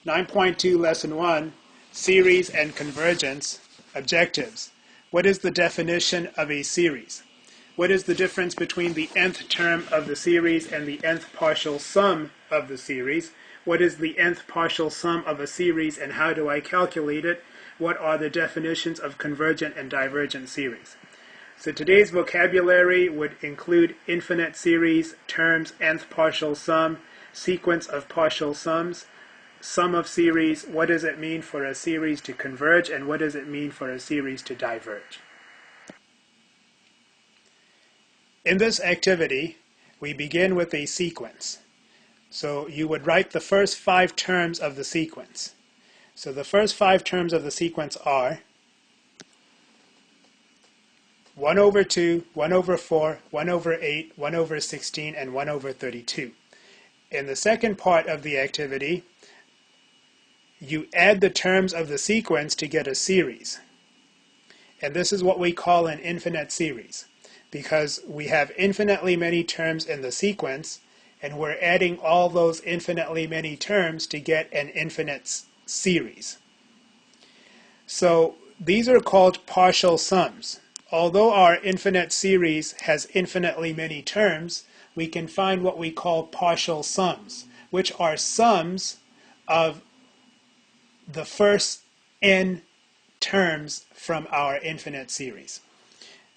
9.2 Lesson 1, Series and Convergence, Objectives. What is the definition of a series? What is the difference between the nth term of the series and the nth partial sum of the series? What is the nth partial sum of a series and how do I calculate it? What are the definitions of convergent and divergent series? So today's vocabulary would include infinite series, terms, nth partial sum, sequence of partial sums, sum of series, what does it mean for a series to converge, and what does it mean for a series to diverge. In this activity, we begin with a sequence. So you would write the first 5 terms of the sequence. So the first 5 terms of the sequence are 1 over 2, 1 over 4, 1 over 8, 1 over 16, and 1 over 32. In the second part of the activity, you add the terms of the sequence to get a series. And this is what we call an infinite series, because we have infinitely many terms in the sequence, and we're adding all those infinitely many terms to get an infinite series. So these are called partial sums. Although our infinite series has infinitely many terms, we can find what we call partial sums, which are sums of the first n terms from our infinite series.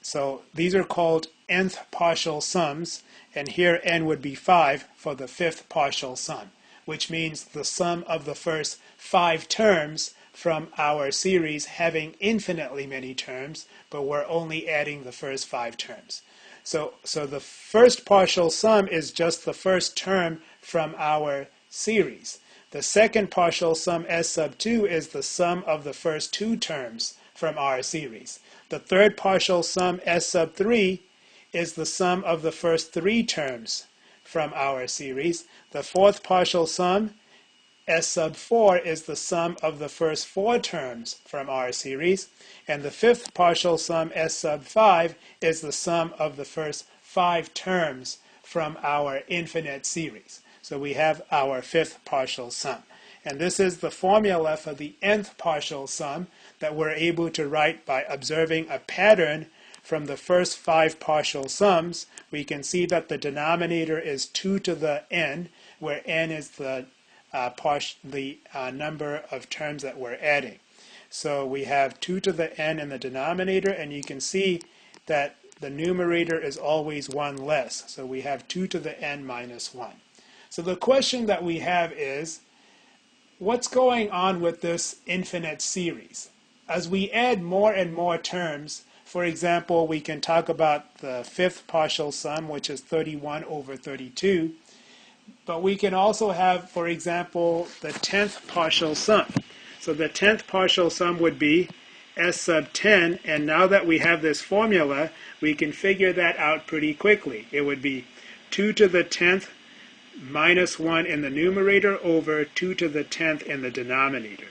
So these are called nth partial sums, and here n would be 5 for the 5th partial sum, which means the sum of the first 5 terms from our series having infinitely many terms, but we're only adding the first 5 terms. So the first partial sum is just the first term from our series. The second partial sum, S sub 2, is the sum of the first 2 terms from our series. The third partial sum, S sub 3, is the sum of the first 3 terms from our series. The fourth partial sum, S sub 4, is the sum of the first 4 terms from our series. And the fifth partial sum, S sub 5, is the sum of the first 5 terms from our infinite series. So we have our 5th partial sum. And this is the formula for the nth partial sum that we're able to write by observing a pattern from the first 5 partial sums. We can see that the denominator is 2 to the n, where n is the number of terms that we're adding. So we have 2 to the n in the denominator, and you can see that the numerator is always 1 less. So we have 2 to the n minus 1. So the question that we have is, what's going on with this infinite series? As we add more and more terms, for example, we can talk about the 5th partial sum, which is 31 over 32. But we can also have, for example, the 10th partial sum. So the 10th partial sum would be S sub 10, and now that we have this formula, we can figure that out pretty quickly. It would be 2 to the 10th minus 1 in the numerator over 2 to the 10th in the denominator.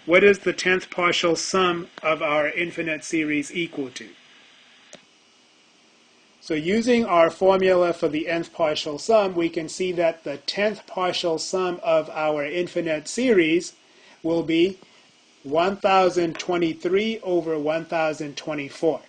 What is the 10th partial sum of our infinite series equal to? So using our formula for the nth partial sum, we can see that the 10th partial sum of our infinite series will be 1023 over 1024.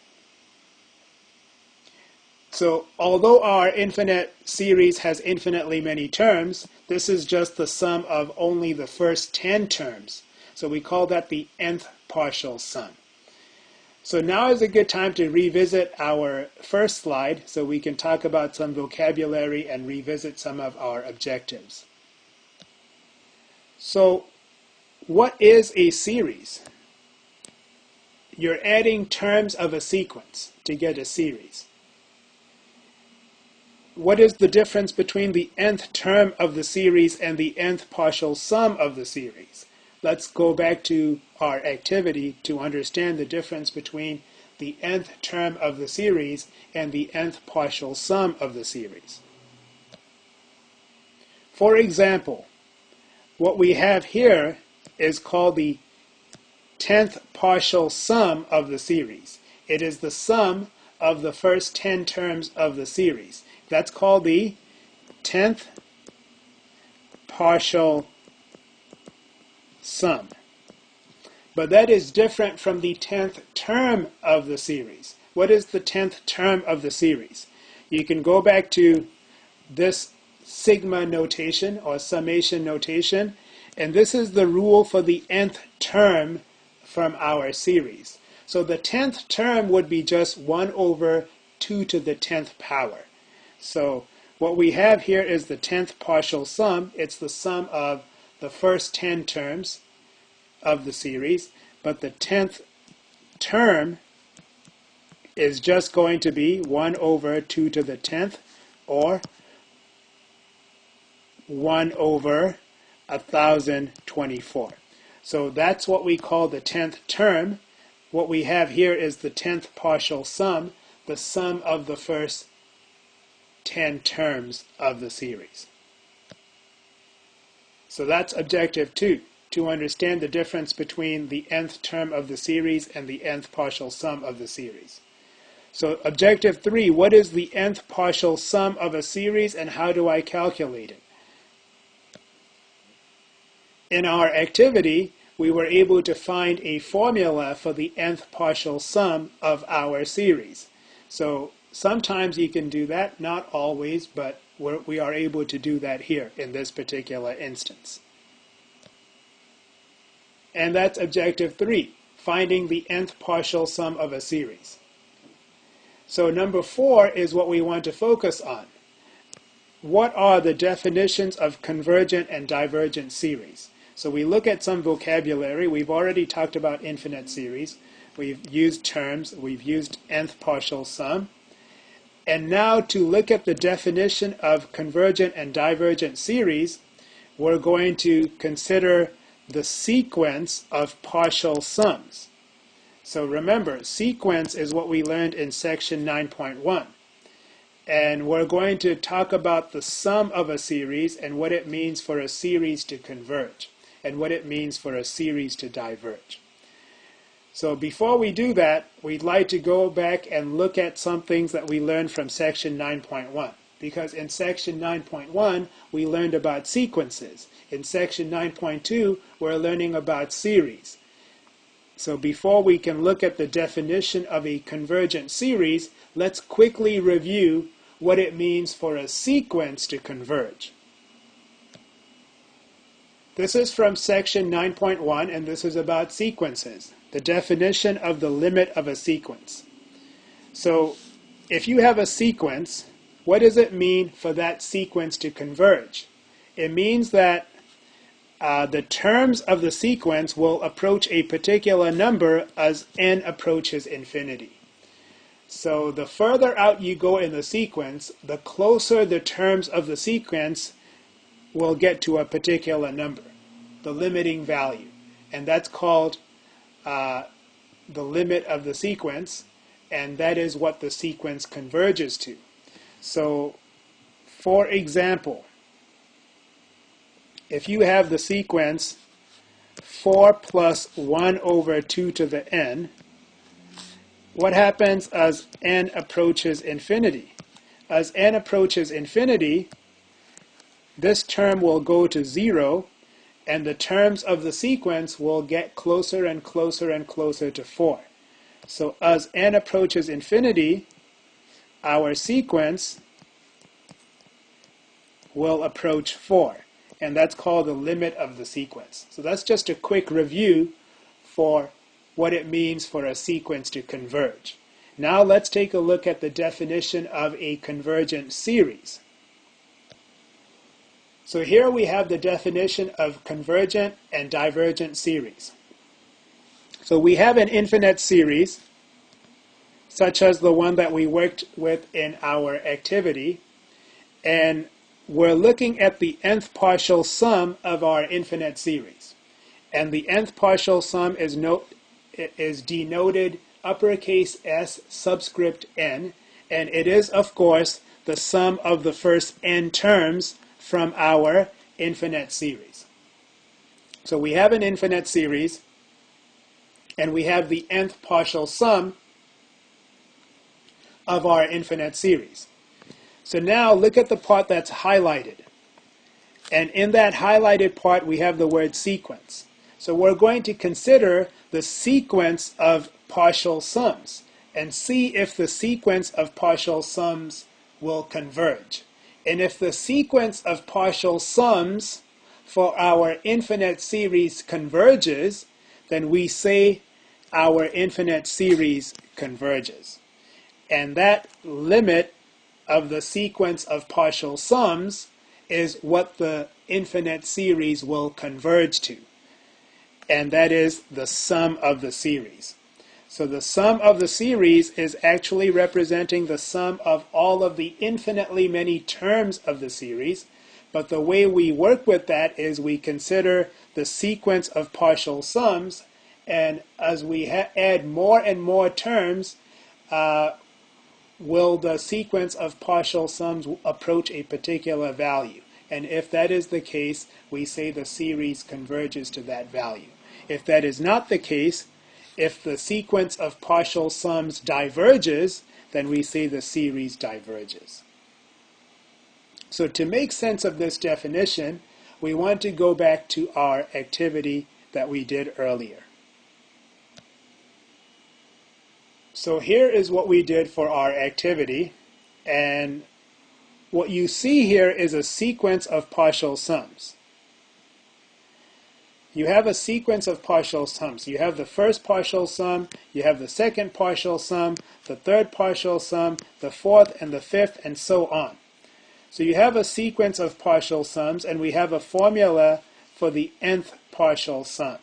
So although our infinite series has infinitely many terms, this is just the sum of only the first 10 terms. So we call that the nth partial sum. So now is a good time to revisit our first slide so we can talk about some vocabulary and revisit some of our objectives. So what is a series? You're adding terms of a sequence to get a series. What is the difference between the nth term of the series and the nth partial sum of the series? Let's go back to our activity to understand the difference between the nth term of the series and the nth partial sum of the series. For example, what we have here is called the 10th partial sum of the series. It is the sum of the first 10 terms of the series. That's called the 10th partial sum. But that is different from the 10th term of the series. What is the 10th term of the series? You can go back to this sigma notation or summation notation, and this is the rule for the nth term from our series. So the 10th term would be just 1 over 2 to the 10th power. So what we have here is the 10th partial sum. It's the sum of the first 10 terms of the series, but the 10th term is just going to be 1 over 2 to the 10th, or 1 over 1024. So that's what we call the 10th term. What we have here is the 10th partial sum, the sum of the first 10 terms of the series. So that's objective 2, to understand the difference between the nth term of the series and the nth partial sum of the series. So objective 3, what is the nth partial sum of a series and how do I calculate it? In our activity, we were able to find a formula for the nth partial sum of our series. So sometimes you can do that, not always, but we are able to do that here in this particular instance. And that's objective 3, finding the nth partial sum of a series. So number 4 is what we want to focus on. What are the definitions of convergent and divergent series? So we look at some vocabulary. We've already talked about infinite series. We've used terms. We've used nth partial sum. And now to look at the definition of convergent and divergent series, we're going to consider the sequence of partial sums. So remember, sequence is what we learned in section 9.1. And we're going to talk about the sum of a series and what it means for a series to converge and what it means for a series to diverge. So before we do that, we'd like to go back and look at some things that we learned from section 9.1. Because in section 9.1, we learned about sequences. In section 9.2, we're learning about series. So before we can look at the definition of a convergent series, let's quickly review what it means for a sequence to converge. This is from section 9.1, and this is about sequences, the definition of the limit of a sequence. So if you have a sequence, what does it mean for that sequence to converge? It means that the terms of the sequence will approach a particular number as n approaches infinity. So the further out you go in the sequence, the closer the terms of the sequence will get to a particular number, the limiting value. And that's called the limit of the sequence, and that is what the sequence converges to. So, for example, if you have the sequence 4 plus 1 over 2 to the n, what happens as n approaches infinity? As n approaches infinity, this term will go to 0, and the terms of the sequence will get closer and closer and closer to 4. So as n approaches infinity, our sequence will approach 4. And that's called the limit of the sequence. So that's just a quick review for what it means for a sequence to converge. Now let's take a look at the definition of a convergent series. So here we have the definition of convergent and divergent series. So we have an infinite series, such as the one that we worked with in our activity, and we're looking at the nth partial sum of our infinite series. And the nth partial sum is denoted uppercase S subscript n, and it is, of course, the sum of the first n terms from our infinite series. So we have an infinite series, and we have the nth partial sum of our infinite series. So now look at the part that's highlighted. And in that highlighted part, we have the word sequence. So we're going to consider the sequence of partial sums and see if the sequence of partial sums will converge. And if the sequence of partial sums for our infinite series converges, then we say our infinite series converges. And that limit of the sequence of partial sums is what the infinite series will converge to. And that is the sum of the series. So the sum of the series is actually representing the sum of all of the infinitely many terms of the series. But the way we work with that is we consider the sequence of partial sums, and as we add more and more terms, will the sequence of partial sums approach a particular value. And if that is the case, we say the series converges to that value. If that is not the case, if the sequence of partial sums diverges, then we say the series diverges. So to make sense of this definition, we want to go back to our activity that we did earlier. So here is what we did for our activity, and what you see here is a sequence of partial sums. You have a sequence of partial sums. You have the first partial sum, you have the second partial sum, the third partial sum, the fourth and the fifth, and so on. So you have a sequence of partial sums, and we have a formula for the nth partial sum.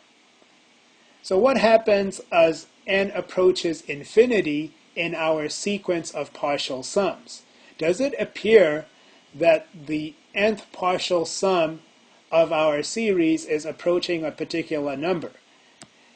So what happens as n approaches infinity in our sequence of partial sums? Does it appear that the nth partial sum of our series is approaching a particular number?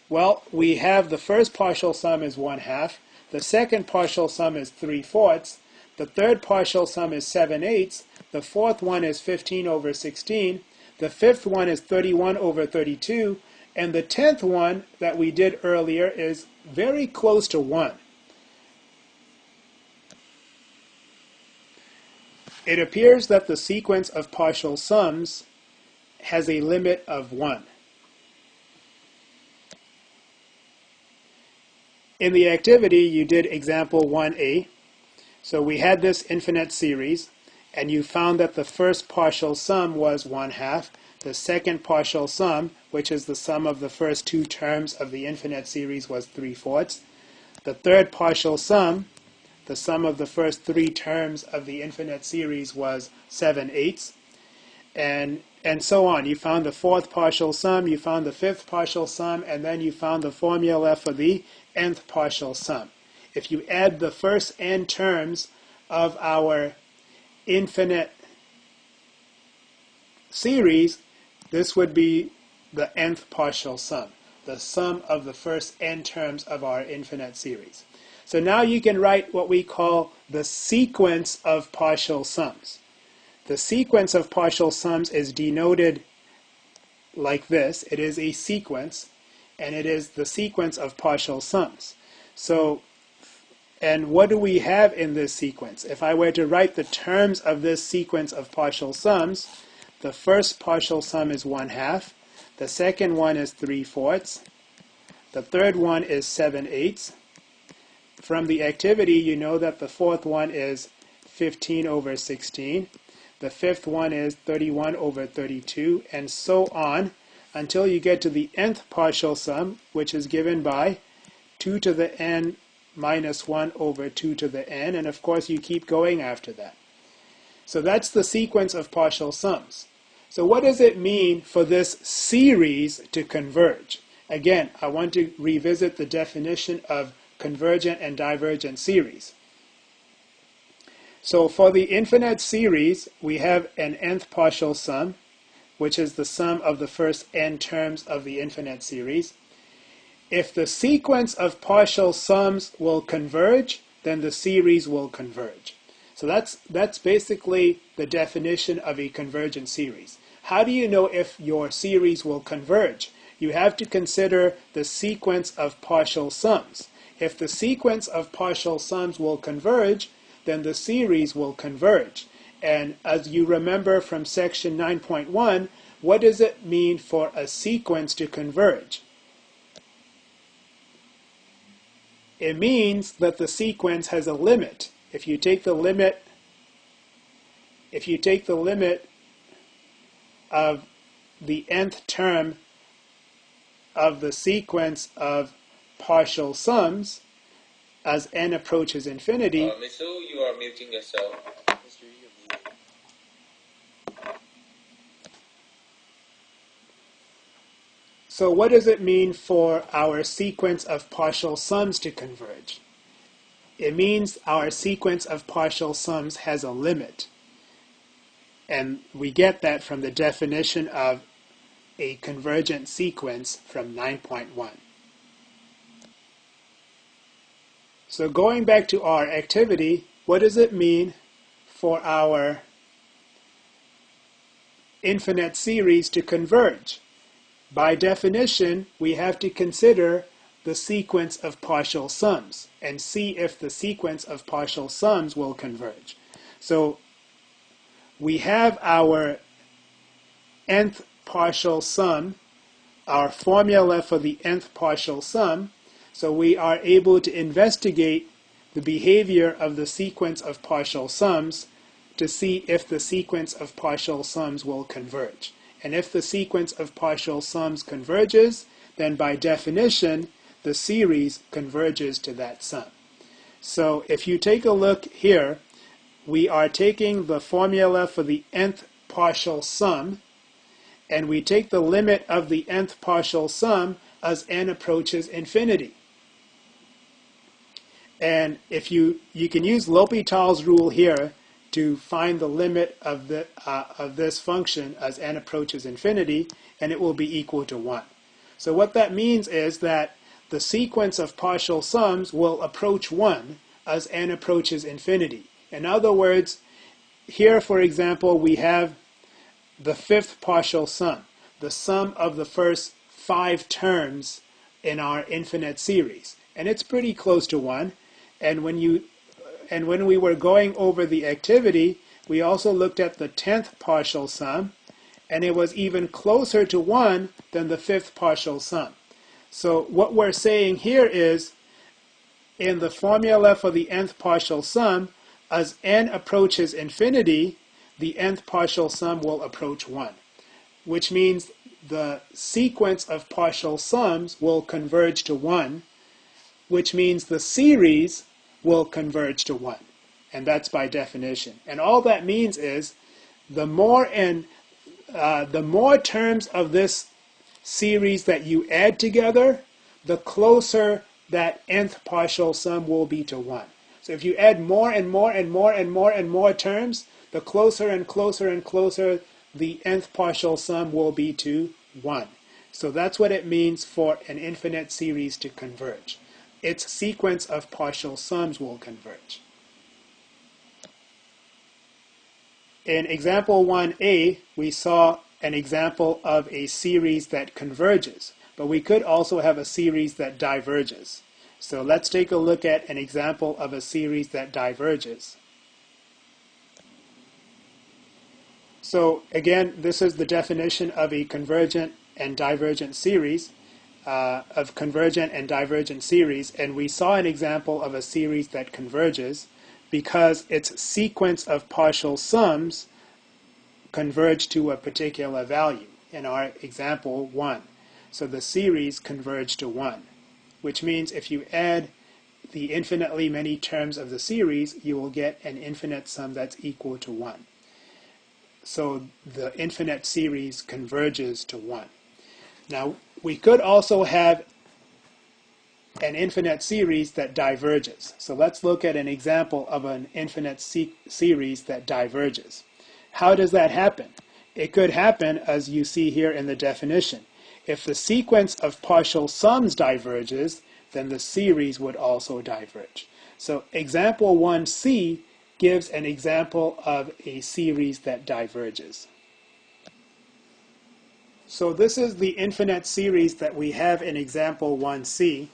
Well, we have the first partial sum is 1/2, the second partial sum is 3/4, the third partial sum is 7/8, the fourth one is 15/16, the fifth one is 31/32, and the 10th one that we did earlier is very close to 1. It appears that the sequence of partial sums has a limit of 1. In the activity, you did example 1a. So we had this infinite series, and you found that the first partial sum was 1/2. The second partial sum, which is the sum of the first two terms of the infinite series, was 3/4. The third partial sum, the sum of the first three terms of the infinite series, was 7/8. And so on. You found the fourth partial sum, you found the fifth partial sum, and then you found the formula for the nth partial sum. If you add the first n terms of our infinite series, this would be the nth partial sum, the sum of the first n terms of our infinite series. So now you can write what we call the sequence of partial sums. The sequence of partial sums is denoted like this. It is a sequence, and it is the sequence of partial sums. So, and what do we have in this sequence? If I were to write the terms of this sequence of partial sums, the first partial sum is 1/2, the second one is 3/4, the third one is 7/8. From the activity, you know that the fourth one is 15/16. The fifth one is 31/32, and so on, until you get to the nth partial sum, which is given by 2 to the n minus 1 over 2 to the n, and of course you keep going after that. So that's the sequence of partial sums. So what does it mean for this series to converge? Again, I want to revisit the definition of convergent and divergent series. So for the infinite series, we have an nth partial sum, which is the sum of the first n terms of the infinite series. If the sequence of partial sums will converge, then the series will converge. So that's basically the definition of a convergent series. How do you know if your series will converge? You have to consider the sequence of partial sums. If the sequence of partial sums will converge, then the series will converge. And as you remember from section 9.1, what does it mean for a sequence to converge? It means that the sequence has a limit. If you take the limit of the nth term of the sequence of partial sums as n approaches infinity. Mr. You are muting yourself. Mr. You're muted. So what does it mean for our sequence of partial sums to converge? It means our sequence of partial sums has a limit. And we get that from the definition of a convergent sequence from 9.1. So going back to our activity, what does it mean for our infinite series to converge? By definition, we have to consider the sequence of partial sums and see if the sequence of partial sums will converge. So we have our nth partial sum, our formula for the nth partial sum, so we are able to investigate the behavior of the sequence of partial sums to see if the sequence of partial sums will converge. And if the sequence of partial sums converges, then by definition, the series converges to that sum. So if you take a look here, we are taking the formula for the nth partial sum, and we take the limit of the nth partial sum as n approaches infinity. And if you can use L'Hopital's rule here to find the limit of this function as n approaches infinity, and it will be equal to 1. So what that means is that the sequence of partial sums will approach 1 as n approaches infinity. In other words, here, for example, we have the fifth partial sum, the sum of the first 5 terms in our infinite series. And it's pretty close to 1. And when we were going over the activity, we also looked at the 10th partial sum, and it was even closer to 1 than the 5th partial sum. So what we're saying here is, in the formula for the nth partial sum, as n approaches infinity, the nth partial sum will approach 1, which means the sequence of partial sums will converge to 1, which means the series will converge to 1. And that's by definition. And all that means is the more terms of this series that you add together, the closer that nth partial sum will be to 1. So if you add more and more and more and more and more terms, the closer and closer and closer the nth partial sum will be to 1. So that's what it means for an infinite series to converge. Its sequence of partial sums will converge. In example 1a, we saw an example of a series that converges, but we could also have a series that diverges. So let's take a look at an example of a series that diverges. So again, this is the definition of a convergent and divergent series, of convergent and divergent series, and we saw an example of a series that converges because its sequence of partial sums converge to a particular value, in our example 1. So the series converged to 1, which means if you add the infinitely many terms of the series, you will get an infinite sum that's equal to 1. So the infinite series converges to 1. Now, we could also have an infinite series that diverges. So let's look at an example of an infinite series that diverges. How does that happen? It could happen as you see here in the definition. If the sequence of partial sums diverges, then the series would also diverge. So example 1c gives an example of a series that diverges. So this is the infinite series that we have in example 1c.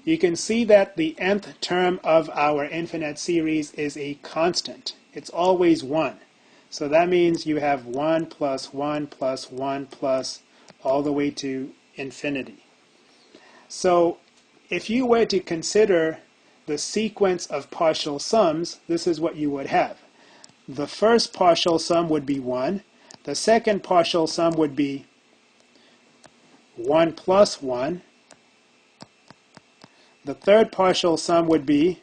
You can see that the nth term of our infinite series is a constant. It's always 1. So that means you have 1 plus 1 plus 1 plus all the way to infinity. So if you were to consider the sequence of partial sums, this is what you would have. The first partial sum would be 1. The second partial sum would be 1 plus 1. The third partial sum would be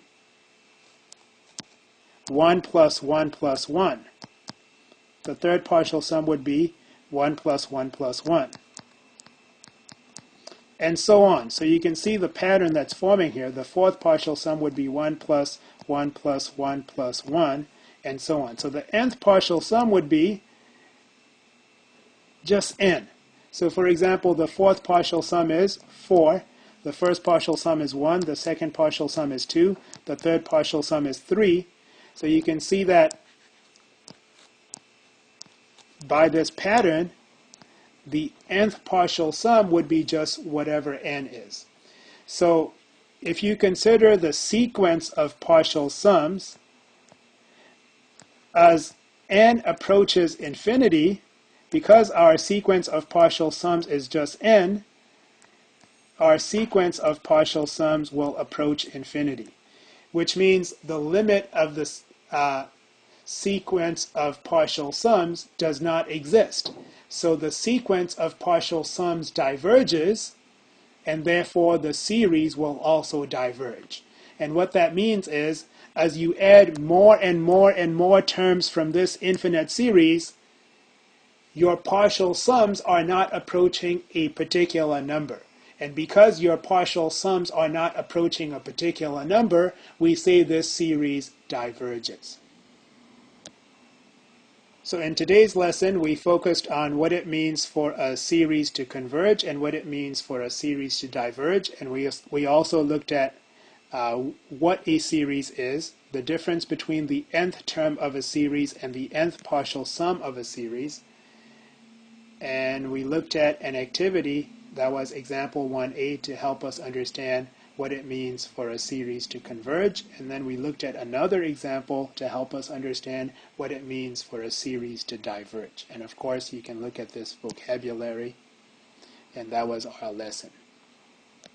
1 plus 1 plus 1. The third partial sum would be 1 plus 1 plus 1. And so on. So you can see the pattern that's forming here. The fourth partial sum would be 1 plus 1 plus 1 plus 1, and so on. So the nth partial sum would be just n. So for example, the fourth partial sum is 4. The first partial sum is 1. The second partial sum is 2. The third partial sum is 3. So you can see that by this pattern, the nth partial sum would be just whatever n is. So if you consider the sequence of partial sums, as n approaches infinity, because our sequence of partial sums is just n, our sequence of partial sums will approach infinity, which means the limit of the sequence of partial sums does not exist. So the sequence of partial sums diverges, and therefore the series will also diverge. And what that means is, as you add more and more and more terms from this infinite series, your partial sums are not approaching a particular number. And because your partial sums are not approaching a particular number, we say this series diverges. So in today's lesson, we focused on what it means for a series to converge and what it means for a series to diverge. And we also looked at what a series is, the difference between the nth term of a series and the nth partial sum of a series. And we looked at an activity that was example 1a to help us understand what it means for a series to converge. And then we looked at another example to help us understand what it means for a series to diverge. And of course, you can look at this vocabulary, and that was our lesson.